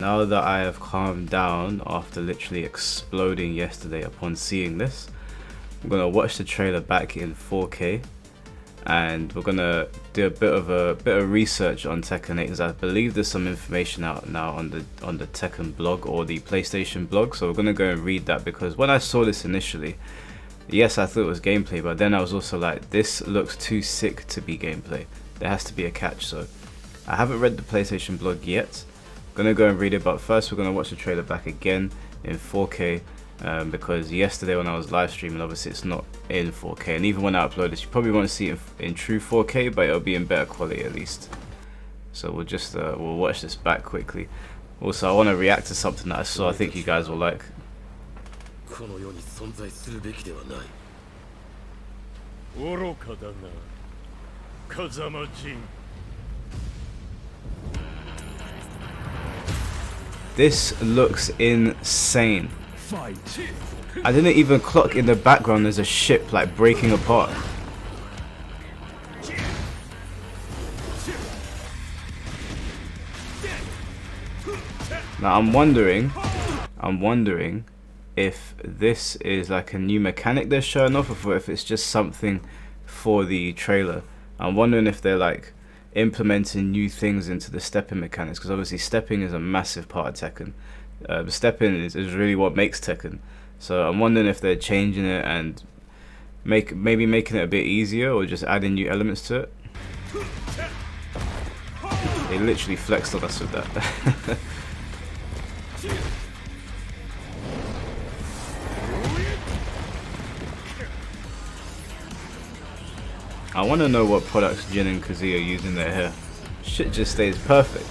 Now that I have calmed down after literally exploding yesterday upon seeing this, I'm gonna watch the trailer back in 4K, and we're gonna do a bit of research on Tekken 8, because I believe there's some information out now on the Tekken blog or the PlayStation blog. So we're gonna go and read that, because when I saw this initially, yes, I thought it was gameplay, but then I was also like, this looks too sick to be gameplay. There has to be a catch. So I haven't read the PlayStation blog yet. Gonna go and read it, but first we're gonna watch the trailer back again in 4K, because yesterday when I was live streaming, obviously it's not in 4K, and even when I upload this, you probably won't see it in true 4K, but it'll be in better quality at least. So we'll just we'll watch this back quickly. Also, I want to react to something that I saw. I think you guys will like. This looks insane. I didn't even clock in the background there's a ship like breaking apart. Now I'm wondering if this is like a new mechanic they're showing off, or if it's just something for the trailer. I'm wondering if they're like implementing new things into the stepping mechanics, because obviously stepping is a massive part of Tekken. Stepping is really what makes Tekken. So I'm wondering if they're changing it and maybe making it a bit easier, or just adding new elements to it. They literally flexed on us with that. I want to know what products Jin and Kazuya use in their hair. Shit just stays perfect.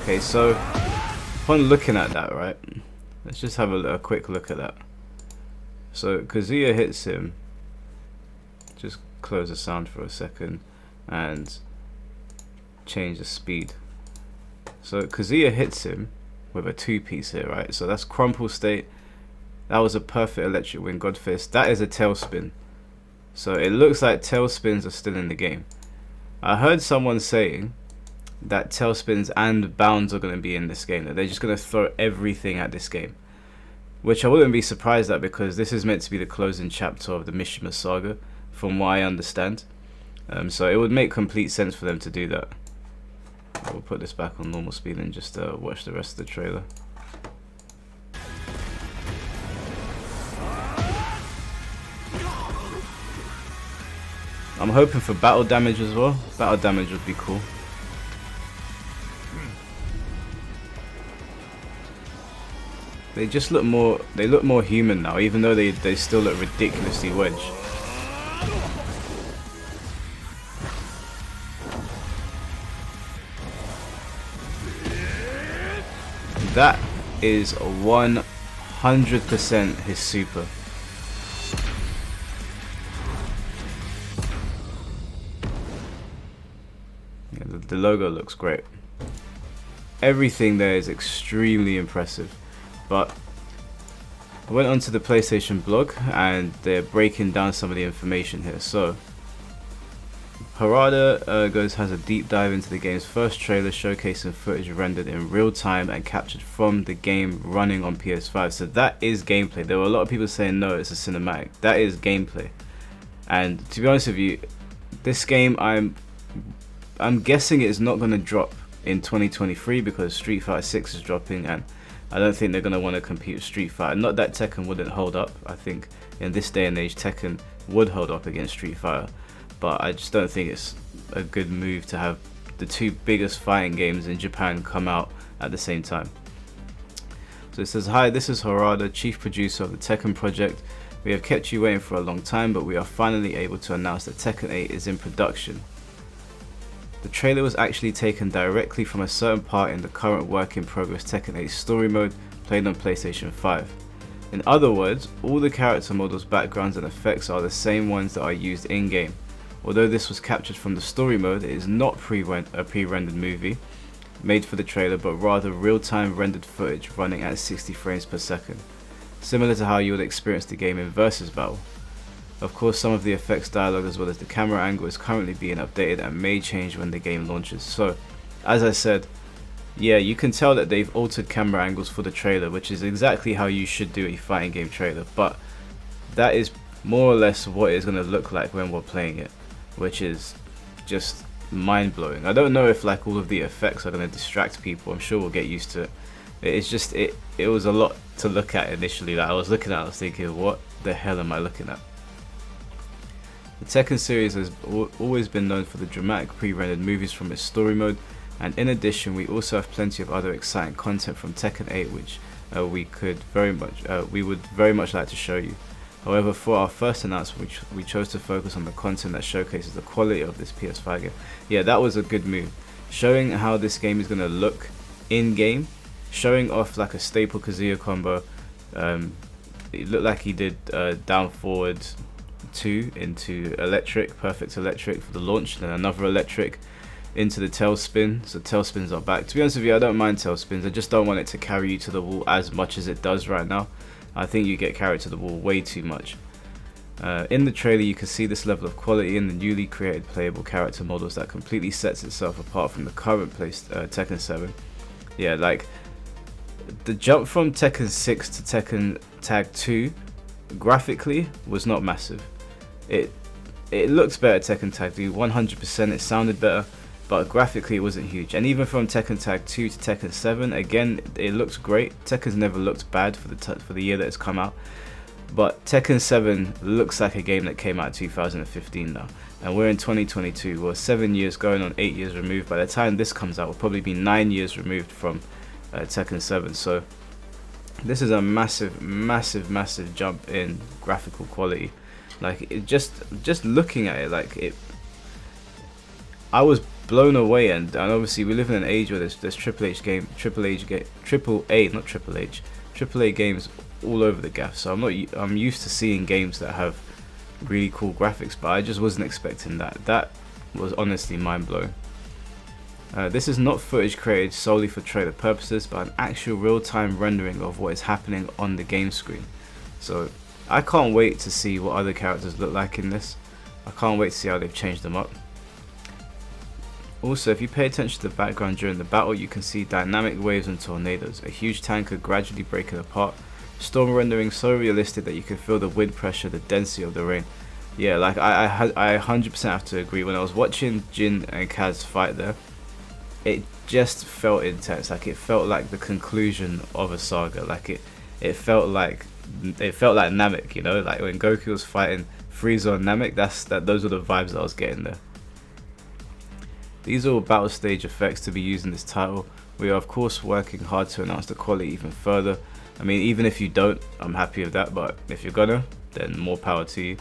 Okay, so upon looking at that, right, let's just have a quick look at that. So Kazuya hits him. Just close the sound for a second and change the speed. So Kazuya hits him with a two-piece here, right? So that's crumple state. That was a perfect electric wind god fist. That is a tailspin. So it looks like tailspins are still in the game. I heard someone saying that tailspins and bounds are going to be in this game, that they're just going to throw everything at this game, which I wouldn't be surprised at, because this is meant to be the closing chapter of the Mishima saga from what I understand. So it would make complete sense for them to do that. We'll put this back on normal speed and just watch the rest of the trailer. I'm hoping for battle damage as well. Battle damage would be cool. They just look more, they look more human now, even though they still look ridiculously wedge. That is 100% his super. Yeah, the logo looks great. Everything there is extremely impressive. But I went onto the PlayStation blog and they're breaking down some of the information here. So Harada has a deep dive into the game's first trailer, showcasing footage rendered in real time and captured from the game running on PS5. So that is gameplay. There were a lot of people saying no, it's a cinematic. That is gameplay. And to be honest with you, this game I'm guessing it's not going to drop in 2023, because Street Fighter 6 is dropping, and I don't think they're going to want to compete with Street Fighter. Not that Tekken wouldn't hold up. I think in this day and age Tekken would hold up against Street Fighter. But I just don't think it's a good move to have the two biggest fighting games in Japan come out at the same time. So it says, "Hi, this is Harada, chief producer of the Tekken project. We have kept you waiting for a long time, but we are finally able to announce that Tekken 8 is in production. The trailer was actually taken directly from a certain part in the current work in progress Tekken 8 story mode played on PlayStation 5. In other words, all the character models, backgrounds and effects are the same ones that are used in-game. Although this was captured from the story mode, it is not a pre-rendered movie made for the trailer, but rather real-time rendered footage running at 60 frames per second, similar to how you would experience the game in versus battle. Of course, some of the effects dialogue as well as the camera angle is currently being updated and may change when the game launches. So, as I said, yeah, you can tell that they've altered camera angles for the trailer, which is exactly how you should do a fighting game trailer, but that is more or less what it's going to look like when we're playing it, which is just mind-blowing. I don't know if like all of the effects are going to distract people. I'm sure we'll get used to it. It's just it was a lot to look at initially. Like I was looking at it, I was thinking, what the hell am I looking at? The Tekken series has always been known for the dramatic pre-rendered movies from its story mode, and in addition we also have plenty of other exciting content from Tekken 8 which we would very much like to show you. However, for our first announcement we chose to focus on the content that showcases the quality of this PS5 game. Yeah, that was a good move. Showing how this game is going to look in game, showing off like a staple Kazuya combo. It looked like he did down forward 2 into electric, perfect electric for the launch, then another electric into the tailspin. So tailspins are back. To be honest with you, I don't mind tailspins. I just don't want it to carry you to the wall as much as it does right now. I think you get carried to the wall way too much. In the trailer you can see this level of quality in the newly created playable character models that completely sets itself apart from the current placed Tekken 7. Yeah, like the jump from Tekken 6 to Tekken Tag 2 graphically was not massive. It looked better Tekken Tag 2, 100%, it sounded better, but graphically it wasn't huge. And even from Tekken Tag 2 to Tekken 7, again, it looked great. Tekken's never looked bad for the year that it's come out. But Tekken 7 looks like a game that came out in 2015 now. And we're in 2022, we're 7 years going on 8 years removed. By the time this comes out, we'll probably be 9 years removed from Tekken 7. So this is a massive, massive, massive jump in graphical quality. Like, it just looking at it, like it, I was blown away. And obviously we live in an age where there's AAA games all over the gaff. So I'm used to seeing games that have really cool graphics, but I just wasn't expecting that. That was honestly mind-blowing. This is not footage created solely for trailer purposes, but an actual real-time rendering of what is happening on the game screen. So I can't wait to see what other characters look like in this. I can't wait to see how they've changed them up. Also, if you pay attention to the background during the battle, you can see dynamic waves and tornadoes, a huge tanker gradually breaking apart, storm rendering so realistic that you can feel the wind pressure, the density of the rain. Yeah, like I 100% have to agree. When I was watching Jin and Kaz fight there, it just felt intense. Like it felt like the conclusion of a saga. Like it felt like Namek, you know, like when Goku was fighting Frieza and Namek. Those were the vibes that I was getting there. These are all battle stage effects to be used in this title. We are of course working hard to enhance the quality even further. I mean, even if you don't, I'm happy with that, but if you're gonna, then more power to you.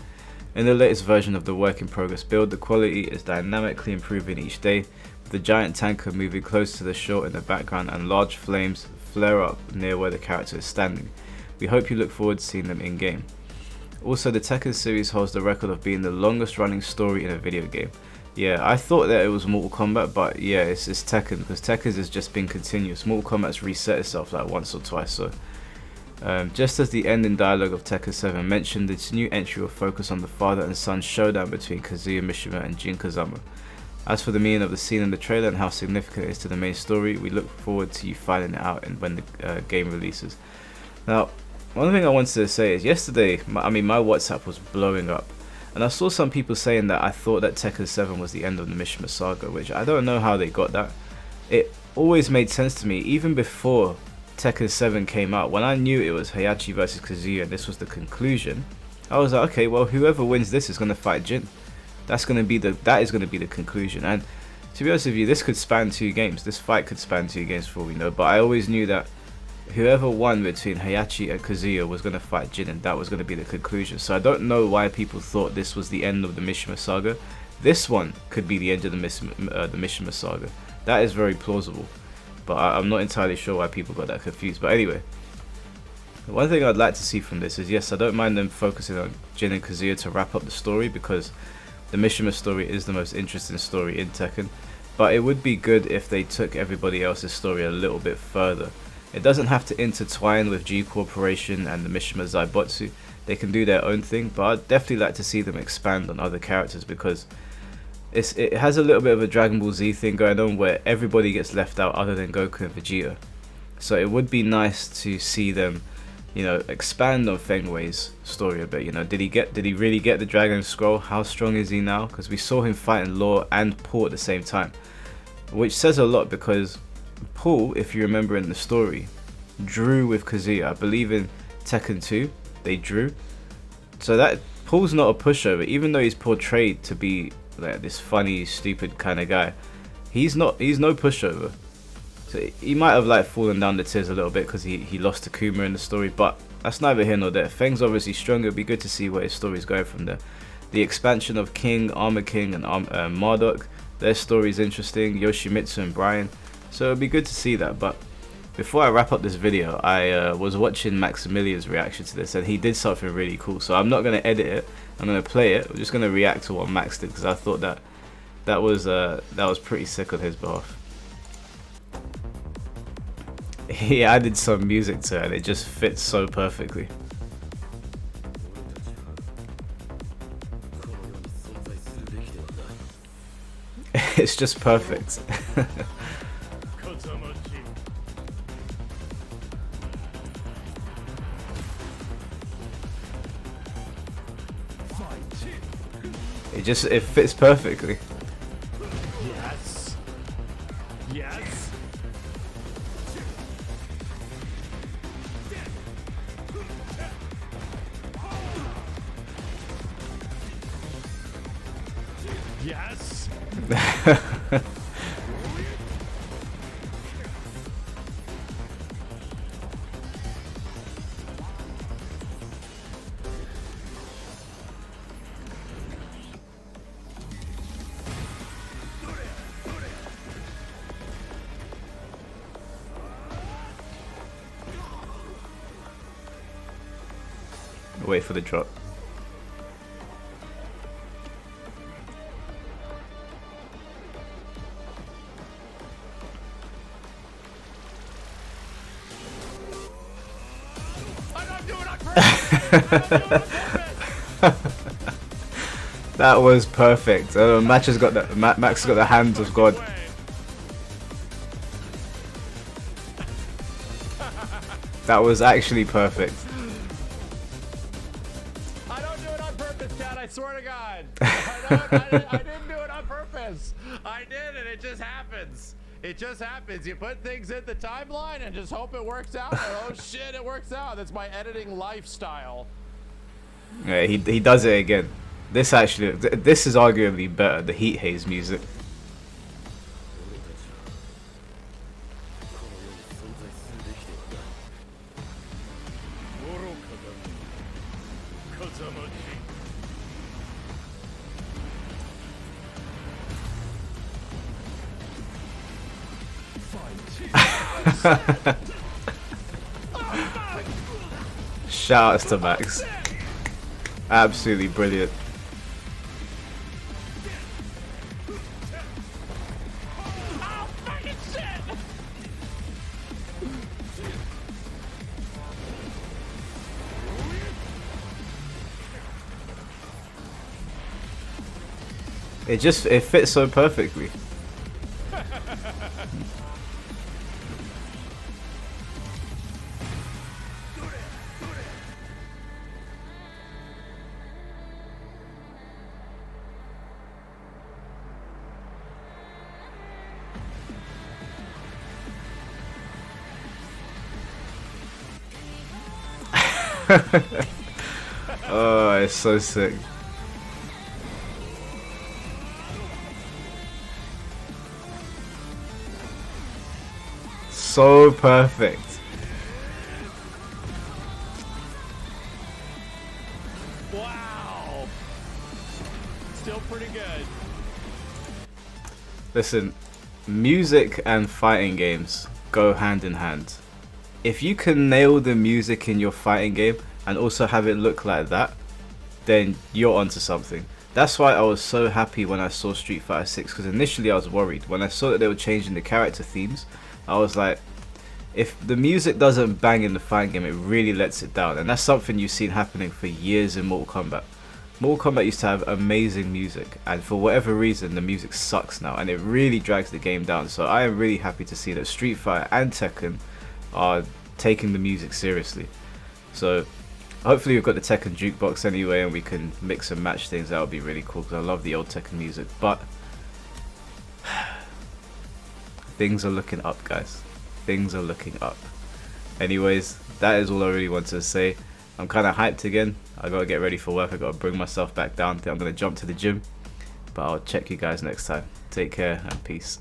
In the latest version of the work in progress build, the quality is dynamically improving each day, with the giant tanker moving close to the shore in the background and large flames flare up near where the character is standing. We hope you look forward to seeing them in game. Also, the Tekken series holds the record of being the longest running story in a video game. Yeah, I thought that it was Mortal Kombat, but yeah, it's Tekken, because Tekken has just been continuous. Mortal Kombat's reset itself like once or twice. So just as the ending dialogue of Tekken 7 mentioned, this new entry will focus on the father and son showdown between Kazuya Mishima and Jin Kazama. As for the meaning of the scene in the trailer and how significant it is to the main story, we look forward to you finding it out when the game releases. Now, one thing I wanted to say is yesterday, my WhatsApp was blowing up. And I saw some people saying that I thought that Tekken 7 was the end of the Mishima saga, which I don't know how they got that. It always made sense to me, even before Tekken 7 came out, when I knew it was Heihachi versus Kazuya and this was the conclusion. I was like, okay, well, whoever wins this is going to fight Jin. That is going to be the conclusion. And to be honest with you, this could span 2 games. This fight could span 2 games for all we know. But I always knew that whoever won between Heihachi and Kazuya was going to fight Jin, and that was going to be the conclusion. So I don't know why people thought this was the end of the Mishima saga. This one could be the end of the Mishima saga. That is very plausible, but I'm not entirely sure why people got that confused. But anyway, one thing I'd like to see from this is, yes, I don't mind them focusing on Jin and Kazuya to wrap up the story, because the Mishima story is the most interesting story in Tekken, but it would be good if they took everybody else's story a little bit further. It doesn't have to intertwine with G Corporation and the Mishima Zaibotsu. they can do their own thing, but I'd definitely like to see them expand on other characters, because it has a little bit of a Dragon Ball Z thing going on where everybody gets left out other than Goku and Vegeta. So it would be nice to see them, you know, expand on Feng Wei's story a bit. You know, did he really get the Dragon Scroll? How strong is he now? Because we saw him fighting Law and Paul at the same time, which says a lot, because Paul, if you remember in the story, drew with Kazuya. I believe in Tekken 2 they drew. So that Paul's not a pushover, even though he's portrayed to be like this funny, stupid kind of guy. He's no pushover. So he might have like fallen down the tiers a little bit because he lost to Kuma in the story, but that's neither here nor there. Feng's obviously stronger. It'd be good to see where his story's going from there. The expansion of King, Armor King, and Marduk, their story's interesting. Yoshimitsu and Brian. So it'd be good to see that. But before I wrap up this video, I was watching Maximilian's reaction to this, and he did something really cool. So I'm not going to edit it. I'm going to play it. I'm just going to react to what Max did, because I thought that was pretty sick on his behalf. He added some music to it and it just fits so perfectly. It's just perfect. It fits perfectly. Yes. Yes. Yes. Wait for the drop. That was perfect. Max has got the hands of God. That was actually perfect. I don't do it on purpose, Chad. I swear to God. I didn't do it on purpose. I did, and it just happens. It just happens. You put things in the timeline and just hope it works out. And, oh shit, it works out. That's my editing lifestyle. Yeah, he does it again. This is arguably better. The Heat Haze music. Shout outs to Max. Absolutely brilliant. It fits so perfectly. Oh, it's so sick. So perfect. Wow. Still pretty good. Listen, music and fighting games go hand in hand. If you can nail the music in your fighting game and also have it look like that, then you're onto something. That's why I was so happy when I saw Street Fighter 6, because initially I was worried. When I saw that they were changing the character themes, I was like, if the music doesn't bang in the fighting game, it really lets it down. And that's something you've seen happening for years in Mortal Kombat. Mortal Kombat used to have amazing music, and for whatever reason the music sucks now, and it really drags the game down. So I am really happy to see that Street Fighter and Tekken are taking the music seriously. So hopefully we've got the Tekken jukebox anyway, and we can mix and match things. That would be really cool, because I love the old Tekken music. But things are looking up, guys. Things are looking up. Anyways, that is all I really wanted to say. I'm kind of hyped again. I gotta get ready for work. I gotta bring myself back down. I think I'm gonna jump to the gym. But I'll check you guys next time. Take care and peace.